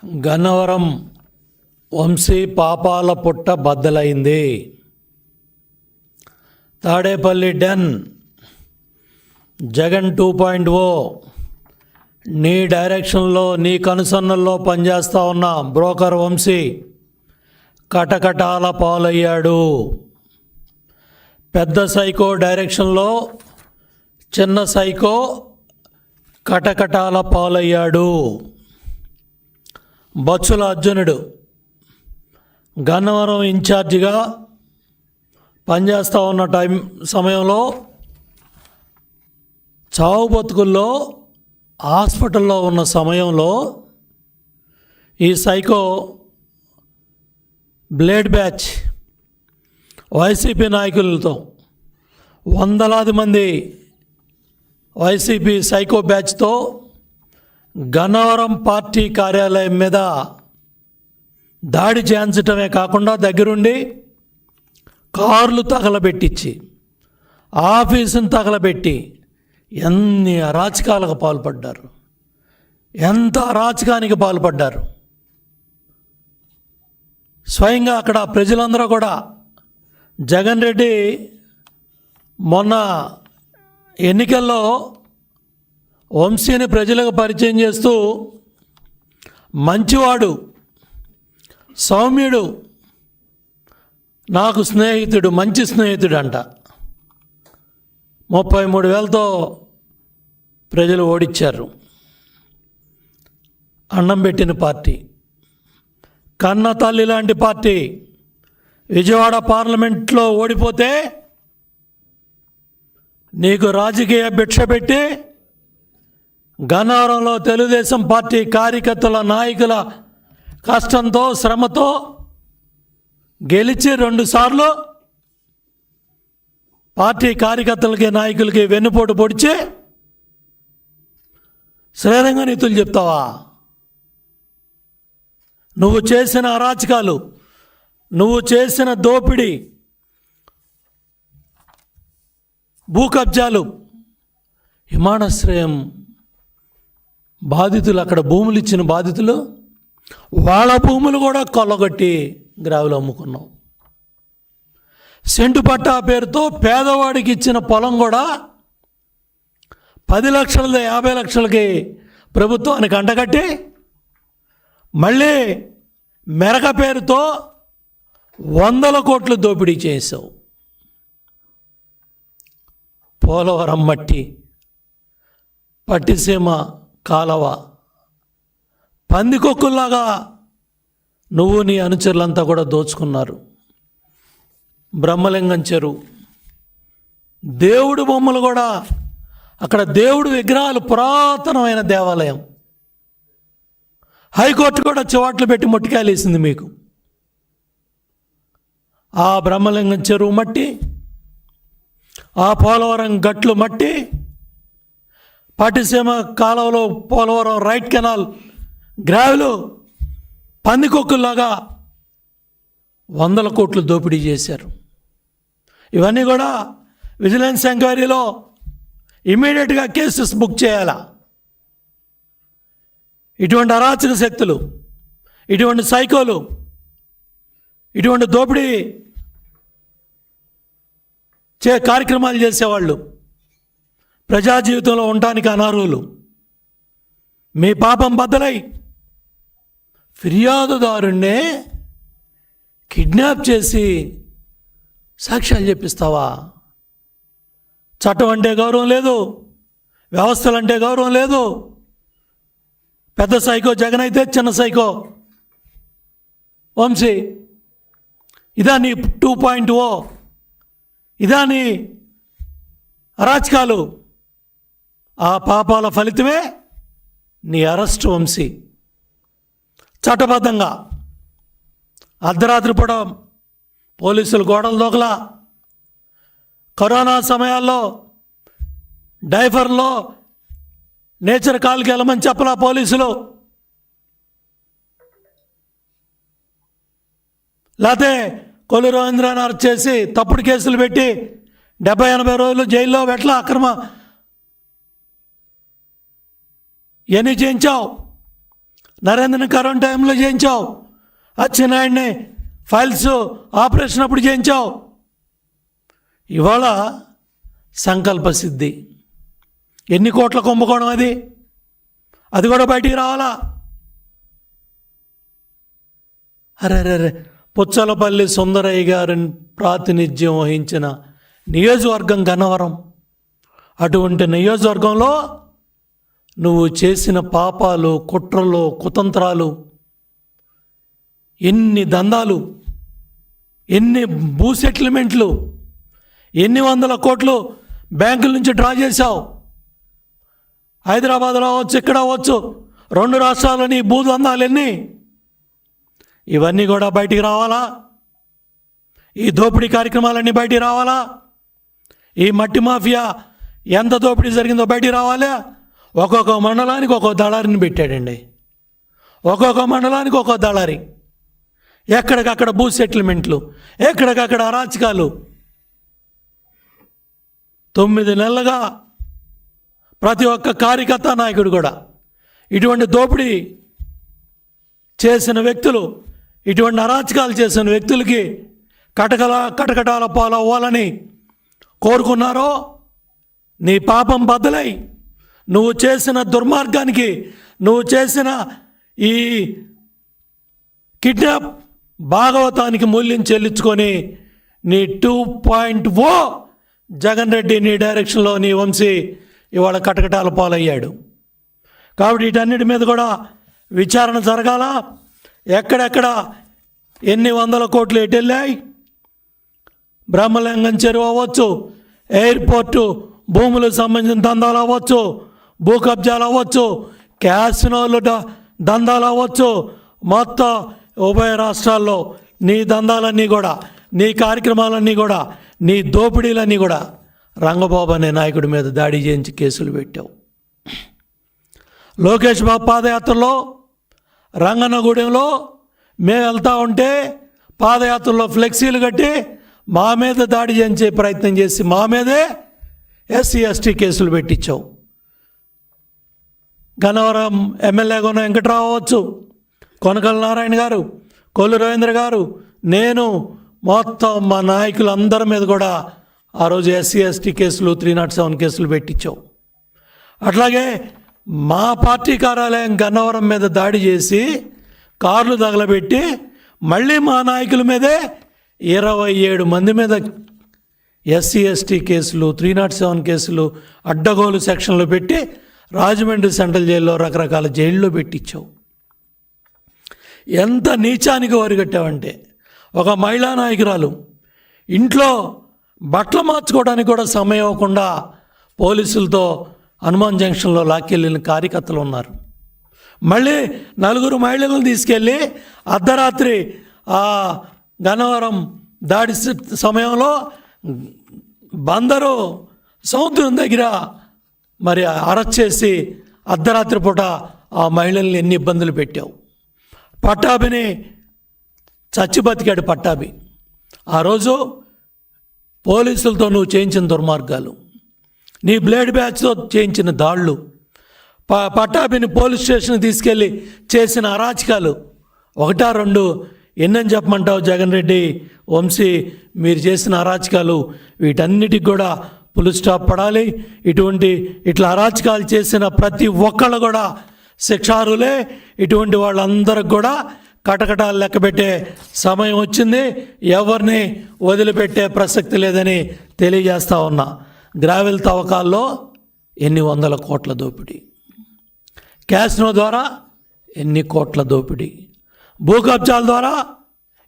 గన్నవరం వంశీ పాపాల పుట్ట బద్దలైంది. తాడేపల్లి డెన్ జగన్ 2.0 నీ డైరెక్షన్లో నీ కనుసన్నల్లో పనిచేస్తూ ఉన్న బ్రోకర్ వంశీ కటకటాల పాలయ్యాడు. పెద్ద సైకో డైరెక్షన్లో చిన్న సైకో కటకటాల పాలయ్యాడు. బచ్చుల అర్జునుడు గన్నవరం ఇన్ఛార్జిగా పనిచేస్తూ ఉన్న సమయంలో చావు బతుకుల్లో హాస్పిటల్లో ఉన్న సమయంలో ఈ సైకో బ్లేడ్ బ్యాచ్ వైసీపీ నాయకులతో వందలాది మంది వైసీపీ సైకో బ్యాచ్తో గన్నవరం పార్టీ కార్యాలయం మీద దాడి చేయించటమే కాకుండా దగ్గరుండి కార్లు తగలబెట్టించి ఆఫీసును తగలబెట్టి ఎన్ని అరాచకాలకు పాల్పడ్డారు, ఎంత అరాచకానికి పాల్పడ్డారు. స్వయంగా అక్కడ ప్రజలందరూ కూడా జగన్ రెడ్డి మొన్న ఎన్నికల్లో వంశీని ప్రజలకు పరిచయం చేస్తూ మంచివాడు, సౌమ్యుడు, నాకు స్నేహితుడు, మంచి స్నేహితుడు అంట. 33,000తో ప్రజలు ఓడించారు. అన్నం పెట్టిన పార్టీ, కన్న తల్లి లాంటి పార్టీ విజయవాడ పార్లమెంట్లో ఓడిపోతే నీకు రాజకీయ భిక్ష పెట్టి గన్నవరంలో తెలుగుదేశం పార్టీ కార్యకర్తల నాయకుల కష్టంతో శ్రమతో గెలిచి 2 సార్లు పార్టీ కార్యకర్తలకి నాయకులకి వెన్నుపోటు పొడిచి శ్రీరంగ నీతులు చెప్తావా? నువ్వు చేసిన అరాచకాలు, నువ్వు చేసిన దోపిడీ, భూ కబ్జాలు, విమానాశ్రయం బాధితులు, అక్కడ భూములు ఇచ్చిన బాధితులు వాళ్ళ భూములు కూడా కొల్లగొట్టి గ్రావులు అమ్ముకున్నావు. సెంటు పట్టా పేరుతో పేదవాడికి ఇచ్చిన పొలం కూడా 10 లక్షలది 50 లక్షలకి ప్రభుత్వానికి అంటగట్టి మళ్ళీ మెరక పేరుతో 100 కోట్లు దోపిడీ చేసావు. పోలవరం మట్టి, పట్టిసీమ కాలవ, పందికొక్కుల్లాగా నువ్వు నీ అనుచరులంతా కూడా దోచుకున్నారు. బ్రహ్మలింగం చెరువు, దేవుడు బొమ్మలు కూడా అక్కడ, దేవుడు విగ్రహాలు, పురాతనమైన దేవాలయం. హైకోర్టు కూడా చివాట్లు పెట్టి మొట్టికాయలు వేసింది మీకు. ఆ బ్రహ్మలింగం చెరువు మట్టి, ఆ పోలవరం గట్లు మట్టి, పట్టిసీమ కాలువలో పోలవరం రైట్ కెనాల్ గ్రావెలు పందికొక్కుల్లాగా 100 కోట్లు దోపిడీ చేశారు. ఇవన్నీ కూడా విజిలెన్స్ ఎంక్వైరీలో ఇమ్మీడియట్గా కేసెస్ బుక్ చేయాలా? ఇటువంటి అరాచక శక్తులు, ఇటువంటి సైకోలు, ఇటువంటి దోపిడీ కార్యక్రమాలు చేసేవాళ్ళు ప్రజా జీవితంలో ఉండటానికి అనర్హులు. మీ పాపం బద్దలై ఫిర్యాదుదారుణ్ణే కిడ్నాప్ చేసి సాక్ష్యాలు చెప్పిస్తావా? చట్టం అంటే గౌరవం లేదు, వ్యవస్థలంటే గౌరవం లేదు. పెద్ద సైకో జగన్ అయితే చిన్న సైకో వంశీ. ఇదా నీ 2.0? ఇదా నీ అరాచకాలు? ఆ పాపాల ఫలితమే నీ అరెస్ట్ వంశీ. చట్టబద్ధంగా అర్ధరాత్రి పూట పోలీసులు గోడలు దోకలా, కరోనా సమయాల్లో డైఫర్లో నేచర్ కాల్కి వెళ్ళమని చెప్పలా పోలీసులు, లేకపోతే కొల్లు రవీంద్రాన్ని అరెస్ట్ చేసి తప్పుడు కేసులు పెట్టి 70-80 రోజులు జైల్లో పెట్టలా, అక్రమ ఎన్ని చేయించావు? నరేంద్రని కరోనా టైంలో చేయించావు, అచ్చెన్నాయుడిని ఫైల్స్ ఆపరేషన్ అప్పుడు చేయించావు. ఇవాళ సంకల్ప సిద్ధి. ఎన్ని కోట్ల కుంభకోణం అది కూడా బయటికి రావాలా? అరే పుచ్చలపల్లి సుందరయ్య గారిని ప్రాతినిధ్యం వహించిన నియోజకవర్గం గన్నవరం. అటువంటి నియోజకవర్గంలో నువ్వు చేసిన పాపాలు, కుట్రలు, కుతంత్రాలు, ఎన్ని దందాలు, ఎన్ని భూ సెటిల్మెంట్లు, ఎన్ని వందల కోట్లు బ్యాంకుల నుంచి డ్రా చేశావు. హైదరాబాద్లో అవ్వచ్చు, ఇక్కడ అవ్వచ్చు, 2 రాష్ట్రాలని భూదందాలన్నీ, ఇవన్నీ కూడా బయటికి రావాలా? ఈ దోపిడీ కార్యక్రమాలన్నీ బయటికి రావాలా? ఈ మట్టి మాఫియా ఎంత దోపిడీ జరిగిందో బయటికి రావాలా? ఒక్కొక్క మండలానికి ఒక్కొక్క దళారిని పెట్టాడండి. ఒక్కొక్క మండలానికి ఒక్కొక్క దళారి. ఎక్కడికక్కడ భూ సెటిల్మెంట్లు, ఎక్కడికక్కడ అరాచకాలు. 9 నెలలుగా ప్రతి ఒక్క కార్యకర్త, నాయకుడు కూడా ఇటువంటి దోపిడీ చేసిన వ్యక్తులు, ఇటువంటి అరాచకాలు చేసిన వ్యక్తులకి కటకటాల పాలవ్వాలని కోరుకున్నారో, నీ పాపం బద్దలై నువ్వు చేసిన దుర్మార్గానికి, నువ్వు చేసిన ఈ కిడ్నాప్ భాగవతానికి మూల్యం చెల్లించుకొని నీ 2.0 జగన్ రెడ్డి నీ డైరెక్షన్లో నీ వంశీ ఇవాళ కటకటాల పాలయ్యాడు. కాబట్టి వీటన్నిటి మీద కూడా విచారణ జరగాల. ఎక్కడెక్కడ ఎన్ని వందల కోట్లు ఎటు వెళ్ళాయి? బ్రహ్మలింగం చెరువు అవ్వచ్చు, ఎయిర్పోర్టు భూములకు సంబంధించిన దందాలు అవ్వచ్చు, భూ కబ్జాలు అవ్వచ్చు, క్యాసినోలు దందాలు అవ్వచ్చు, మొత్తం ఉభయ రాష్ట్రాల్లో నీ దందాలన్నీ కూడా, నీ కార్యక్రమాలన్నీ కూడా, నీ దోపిడీలన్నీ కూడా రంగబాబు అనే నాయకుడి మీద దాడి చేయించి కేసులు పెట్టావు. లోకేష్ బాబు పాదయాత్రలో రంగన్నగూడెంలో మేము వెళ్తూ ఉంటే పాదయాత్రలో ఫ్లెక్సీలు కట్టి మా మీద దాడి చేయించే ప్రయత్నం చేసి మా మీదే SC ST కేసులు పెట్టించావు. గన్నవరం ఎమ్మెల్యేగా ఉన్న వెంకట్రావు అవ్వచ్చు, కొనకల నారాయణ గారు, కొల్లు రవీంద్ర గారు, నేను, మొత్తం మా నాయకులందరి మీద కూడా ఆ రోజు SC ST కేసులు, 307 కేసులు పెట్టించావు. అట్లాగే మా పార్టీ కార్యాలయం గన్నవరం మీద దాడి చేసి కార్లు తగలబెట్టి మళ్ళీ మా నాయకుల మీదే 27 మంది మీద SC ST కేసులు, 307 కేసులు, అడ్డగోలు సెక్షన్లు పెట్టి రాజమండ్రి సెంట్రల్ జైల్లో రకరకాల జైల్లో పెట్టించావు. ఎంత నీచానికి వరిగట్టావంటే, ఒక మహిళా నాయకురాలు ఇంట్లో బట్టలు మార్చుకోవడానికి కూడా సమయం ఇవ్వకుండా పోలీసులతో హనుమాన్ జంక్షన్లో లాక్కెళ్ళిన కార్యకర్తలు ఉన్నారు. మళ్ళీ 4 మహిళలను తీసుకెళ్ళి అర్ధరాత్రి ఆ గన్నవరం దాడి సమయంలో బందరు సముద్రం దగ్గర మరి అరెస్ట్ చేసి అర్ధరాత్రి పూట ఆ మహిళల్ని ఎన్ని ఇబ్బందులు పెట్టావు. పట్టాభిని చచ్చి బతికాడు పట్టాభి. ఆ రోజు పోలీసులతో నువ్వు చేయించిన దుర్మార్గాలు, నీ బ్లేడ్ బ్యాచ్తో చేయించిన దాళ్ళు, పట్టాభిని పోలీస్ స్టేషన్ తీసుకెళ్ళి చేసిన అరాచకాలు 1-2 ఎన్నని చెప్పమంటావు? జగన్ రెడ్డి, వంశీ, మీరు చేసిన అరాచకాలు వీటన్నిటికి కూడా ఫుల్ స్టాప్ పడాలి. ఇట్లా అరాచకాలు చేసిన ప్రతి ఒక్కళ్ళు కూడా శిక్షార్హులే. ఇటువంటి వాళ్ళందరికి కూడా కటకటాలు లెక్కబెట్టే సమయం వచ్చింది. ఎవరిని వదిలిపెట్టే ప్రసక్తి లేదని తెలియజేస్తా ఉన్నా. గ్రావెల్ తవ్వకాల్లో ఎన్ని వందల కోట్ల దోపిడీ, క్యాసినో ద్వారా ఎన్ని కోట్ల దోపిడీ, భూ కబ్జాల ద్వారా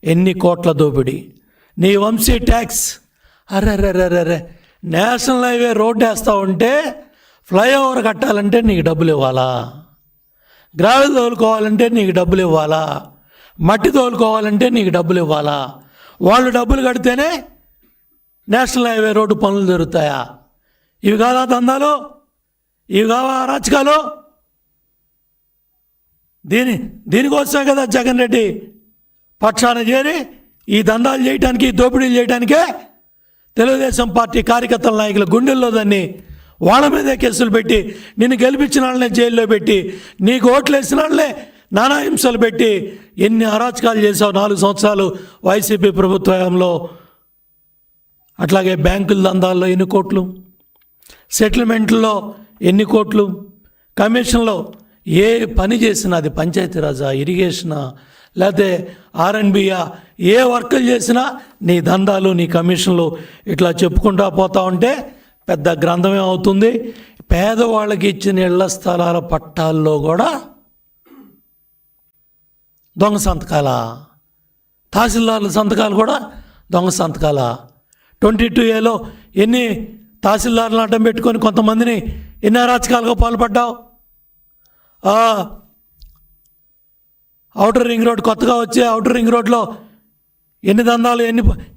ఎన్ని కోట్ల దోపిడీ, నీ వంశీ ట్యాక్స్. అర్రెర్రెర్రెర్రె, నేషనల్ హైవే రోడ్డు వేస్తూ ఉంటే ఫ్లైఓవర్ కట్టాలంటే నీకు డబ్బులు ఇవ్వాలా? గ్రావెల్ తోలుకోవాలంటే నీకు డబ్బులు ఇవ్వాలా? మట్టి తోలుకోవాలంటే నీకు డబ్బులు ఇవ్వాలా? వాళ్ళు డబ్బులు కడితేనే నేషనల్ హైవే రోడ్డు పనులు జరుగుతాయా? ఇవి కాదా దందాలు? ఇవి కావా అరాచకాలు? దీనికోసమే కదా జగన్ రెడ్డి పక్షాన చేరి ఈ దందాలు చేయడానికి, దోపిడీలు చేయడానికే తెలుగుదేశం పార్టీ కార్యకర్తల నాయకుల గుండెల్లో దాన్ని వాళ్ళ మీదే కేసులు పెట్టి, నిన్ను గెలిపించిన వాళ్ళనే జైల్లో పెట్టి, నీకు ఓట్లు వేసిన వాళ్ళనే నానా హింసలు పెట్టి ఎన్ని అరాచకాలు చేసావు 4 సంవత్సరాలు వైసీపీ ప్రభుత్వంలో. అట్లాగే బ్యాంకుల దందాల్లో ఎన్ని కోట్లు, సెటిల్మెంట్లో ఎన్ని కోట్లు, కమిషన్లో ఏ పని చేసినా అది పంచాయతీరాజా, ఇరిగేషనా, లేకపోతే ఆర్ఎండ్బియా, ఏ వర్కులు చేసినా నీ దందాలు, నీ కమిషన్లు ఇట్లా చెప్పుకుంటూ పోతా ఉంటే పెద్ద గ్రంథమే అవుతుంది. పేదవాళ్ళకి ఇచ్చిన ఇళ్ల స్థలాల పట్టాల్లో కూడా దొంగ సంతకాల, తహసీల్దార్ల సంతకాలు కూడా దొంగ సంతకాల. 22A ఎన్ని తహసీల్దార్లను అడ్డం పెట్టుకొని కొంతమందిని ఎన్ని అరాచకాలుగా పాల్పడ్డావు. ఔటర్ రింగ్ రోడ్, కొత్తగా వచ్చే ఔటర్ రింగ్ రోడ్లో ఎన్ని దందాలు,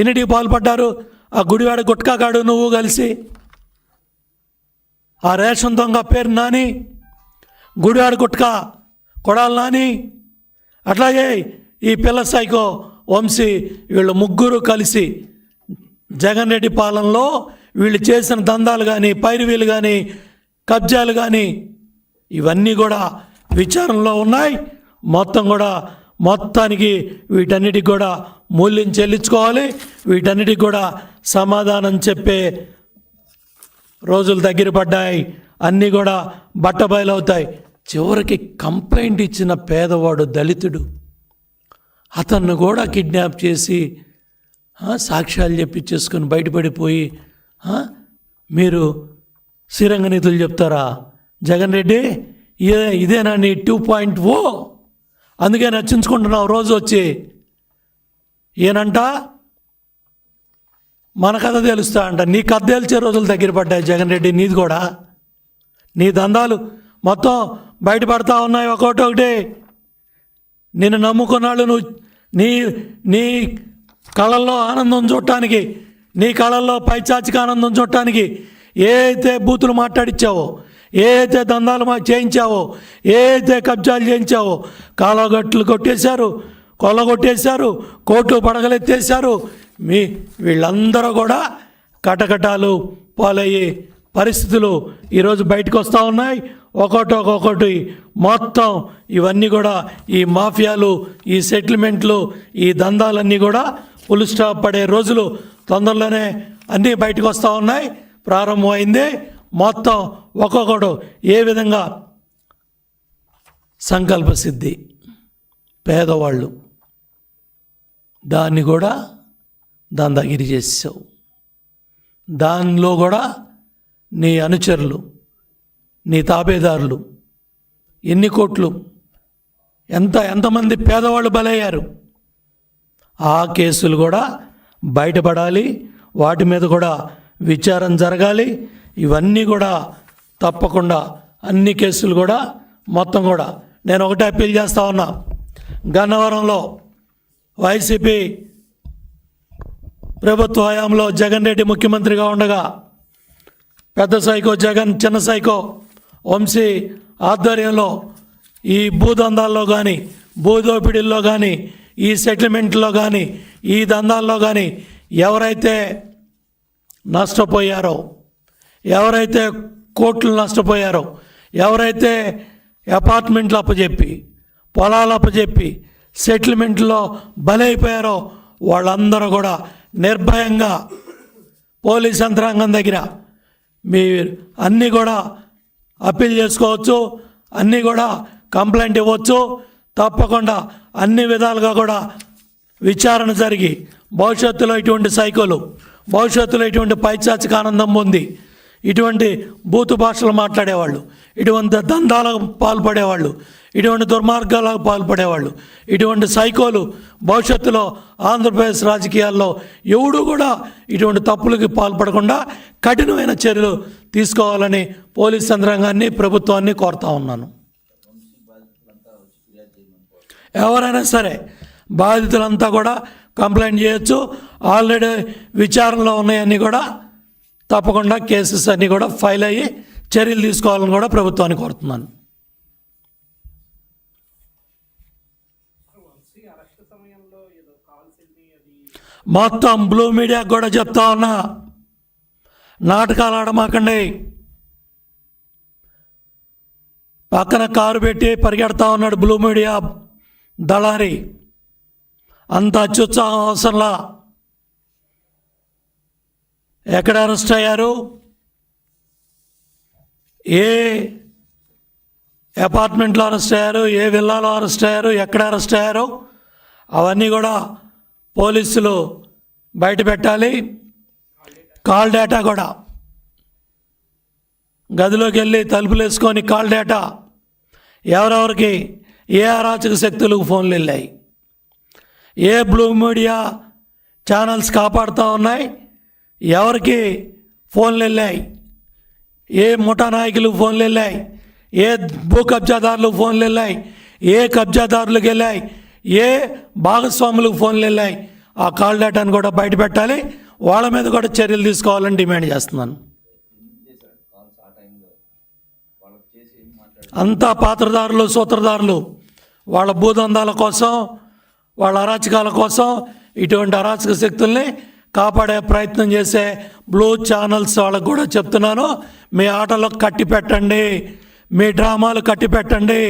ఎన్నిటికి పాల్పడ్డారు. ఆ గుడివాడ గుట్కాగాడు నువ్వు కలిసి, ఆ రేషన్ దొంగ పేరు నాని, గుడివాడ గుట్కా కొడాలి నాని, అట్లాగే ఈ పిల్ల సైకో వంశీ, వీళ్ళు ముగ్గురు కలిసి జగన్ రెడ్డి పాలనలో వీళ్ళు చేసిన దందాలు కానీ, పైరువీలు కానీ, కబ్జాలు కానీ ఇవన్నీ కూడా విచారణలో ఉన్నాయి. మొత్తానికి వీటన్నిటికి కూడా మూల్యం చెల్లించుకోవాలి. వీటన్నిటికి కూడా సమాధానం చెప్పే రోజులు దగ్గర పడ్డాయి. అన్నీ కూడా బట్టబయలవుతాయి. చివరికి కంప్లైంట్ ఇచ్చిన పేదవాడు దళితుడు, అతన్ని కూడా కిడ్నాప్ చేసి సాక్ష్యాలు చెప్పించేసుకొని బయటపడిపోయి మీరు శ్రీరంగ నీతులు చెప్తారా? జగన్ రెడ్డి ఇదేనా నీ 2.0? అందుకే నచ్చించుకుంటున్నావు రోజు వచ్చి. ఏనంట మన కథ తెలుస్తా అంట. నీ కథ తెలిసే రోజులు దగ్గర పడ్డాయి జగన్ రెడ్డి. నీది కూడా, నీ దందాలు మొత్తం బయటపడతా ఉన్నాయి ఒకటి. నిన్ను నమ్ముకున్నాళ్ళు నువ్వు నీ కళల్లో ఆనందం చూడటానికి, నీ కళల్లో పైచాచిక ఆనందం చూడటానికి ఏ అయితే బూతులు మాట్లాడించావో, ఏ అయితే దందాలు చేయించావో, ఏ అయితే కబ్జాలు చేయించావో, కాలగట్లు కొట్టేశారు, కొల్లగొట్టేశారు, కోట్లు పడగలెత్తేశారు. వీళ్ళందరూ కూడా కటకటాలు పాలయ్యే పరిస్థితులు ఈరోజు బయటకు వస్తూ ఉన్నాయి. ఒక్కొక్కటి మొత్తం ఇవన్నీ కూడా ఈ మాఫియాలు, ఈ సెటిల్మెంట్లు, ఈ దందాలన్నీ కూడా ఫుల్ స్టాప్ పడే రోజులు తొందరలోనే అన్నీ బయటకు వస్తూ ఉన్నాయి. ప్రారంభమైంది. మొత్తం ఒక్కొక్కడు ఏ విధంగా సంకల్ప సిద్ధి, పేదవాళ్ళు, దాన్ని కూడా దందాగిరి చేసావు. దానిలో కూడా నీ అనుచరులు, నీ తాబేదారులు ఎన్ని కోట్లు, ఎంతమంది పేదవాళ్ళు బలయ్యారు. ఆ కేసులు కూడా బయటపడాలి. వాటి మీద కూడా విచారణ జరగాలి. ఇవన్నీ కూడా తప్పకుండా అన్ని కేసులు కూడా మొత్తం కూడా నేను ఒకటే అప్పీల్ చేస్తా ఉన్నా. గన్నవరంలో వైసీపీ ప్రభుత్వ హయాంలో జగన్ రెడ్డి ముఖ్యమంత్రిగా ఉండగా పెద్ద సైకో జగన్, చిన్న సైకో వంశీ ఆధ్వర్యంలో ఈ భూదందాల్లో కానీ, భూదోపిడీల్లో కానీ, ఈ సెటిల్మెంట్లో కానీ, ఈ దందాల్లో కానీ ఎవరైతే నష్టపోయారో, ఎవరైతే కోట్లు నష్టపోయారో, ఎవరైతే అపార్ట్మెంట్లు అప్పచెప్పి, పొలాలు అప్పచెప్పి, సెటిల్మెంట్లో బలైపోయారో వాళ్ళందరూ కూడా నిర్భయంగా పోలీస్ యంత్రాంగం దగ్గర మీరు అన్నీ కూడా అప్పీల్ చేసుకోవచ్చు, అన్నీ కూడా కంప్లైంట్ ఇవ్వచ్చు. తప్పకుండా అన్ని విధాలుగా కూడా విచారణ జరిగి భవిష్యత్తులో ఇటువంటి సైకోలు, భవిష్యత్తులో ఇటువంటి పైచాచిక ఆనందం పొంది, ఇటువంటి బూతు భాషలు మాట్లాడేవాళ్ళు, ఇటువంటి దందాలకు పాల్పడేవాళ్ళు, ఇటువంటి దుర్మార్గాలకు పాల్పడేవాళ్ళు, ఇటువంటి సైకోలు భవిష్యత్తులో ఆంధ్రప్రదేశ్ రాజకీయాల్లో ఎవడు కూడా ఇటువంటి తప్పులకి పాల్పడకుండా కఠినమైన చర్యలు తీసుకోవాలని పోలీస్ యంత్రాంగాన్ని, ప్రభుత్వాన్ని కోరుతా ఉన్నాను. ఎవరైనా సరే బాధితులంతా కూడా కంప్లైంట్ చేయొచ్చు. ఆల్రెడీ విచారణలో ఉన్నాయన్నీ కూడా తప్పకుండా కేసెస్ అన్నీ కూడా ఫైల్ అయ్యి చర్యలు తీసుకోవాలని కూడా ప్రభుత్వాన్ని కోరుతున్నాను. మొత్తం బ్లూ మీడియాకు కూడా చెప్తా ఉన్నా, నాటకాలు ఆడమాకండి. పక్కన కారు పెట్టి పరిగెడతా ఉన్నాడు బ్లూ మీడియా దళారి. అంత అత్యుత్సాహం అవసరంలా. ఎక్కడ అరెస్ట్ అయ్యారు, ఏ అపార్ట్మెంట్లో అరెస్ట్ అయ్యారు, ఏ విల్లాలో అరెస్ట్ అయ్యారు, ఎక్కడ అరెస్ట్ అయ్యారు, అవన్నీ కూడా పోలీసులు బయట పెట్టాలి. కాల్ డేటా కూడా గదిలోకి వెళ్ళి తలుపులు వేసుకొని కాల్ డేటా ఎవరెవరికి ఏ అరాచక శక్తులకు ఫోన్లు వెళ్ళాయి, ఏ బ్లూ మీడియా ఛానల్స్ కాపాడుతూ ఉన్నాయి, ఎవరికి ఫోన్లు వెళ్ళాయి, ఏ ముఠా నాయకులకు ఫోన్లు వెళ్ళాయి, ఏ భూ కబ్జాదారులకు ఫోన్లు వెళ్ళాయి, ఏ కబ్జాదారులకు వెళ్ళాయి, ఏ భాగస్వాములకు ఫోన్లు వెళ్ళాయి, ఆ కాల్ డేటాను కూడా బయట పెట్టాలి. వాళ్ళ మీద కూడా చర్యలు తీసుకోవాలని డిమాండ్ చేస్తున్నాను. అంతా పాత్రదారులు, సూత్రధారులు. వాళ్ళ భూదందాల కోసం, వాళ్ళ అరాచకాల కోసం ఇటువంటి అరాచక శక్తుల్ని కాపాడే ప్రయత్నం చేసే బ్లూ ఛానల్స్ వాళ్ళకు కూడా చెప్తున్నాను, మీ ఆటలకు కట్టి పెట్టండి, మీ డ్రామాలు కట్టి పెట్టండి.